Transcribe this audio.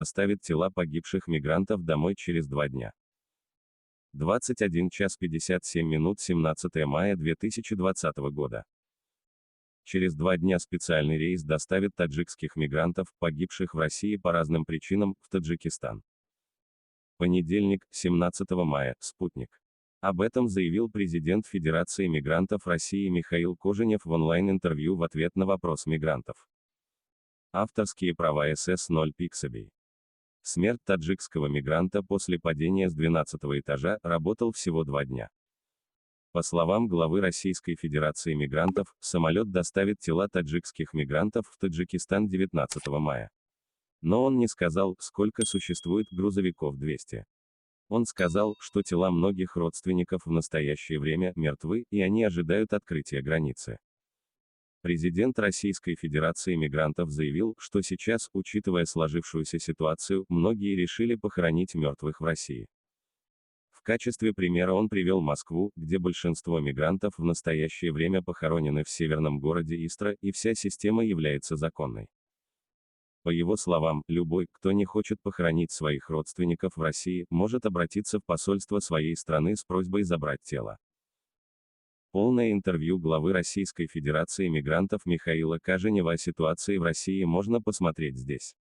доставит тела погибших мигрантов домой через 2 дня. 21 час 57 минут 17 мая 2020 года. Через 2 дня специальный рейс доставит таджикских мигрантов, погибших в России по разным причинам, в Таджикистан. Понедельник, 17 мая, Спутник. Об этом заявил президент Федерации мигрантов России Михаил Кожинев в онлайн-интервью в ответ на вопрос мигрантов. Авторские права СС0 Пиксабей. Смерть таджикского мигранта после падения с 12-го этажа работал всего 2 дня. По словам главы Российской Федерации мигрантов, самолет доставит тела таджикских мигрантов в Таджикистан 19 мая. Но он не сказал, сколько существует грузовиков 200. Он сказал, что тела многих родственников в настоящее время мертвы, и они ожидают открытия границы. Президент Российской Федерации мигрантов заявил, что сейчас, учитывая сложившуюся ситуацию, многие решили похоронить мертвых в России. В качестве примера он привел Москву, где большинство мигрантов в настоящее время похоронены в северном городе Истра, и вся система является законной. По его словам, любой, кто не хочет похоронить своих родственников в России, может обратиться в посольство своей страны с просьбой забрать тело. Полное интервью главы Российской Федерации мигрантов Михаила Кожинева о ситуации в России можно посмотреть здесь.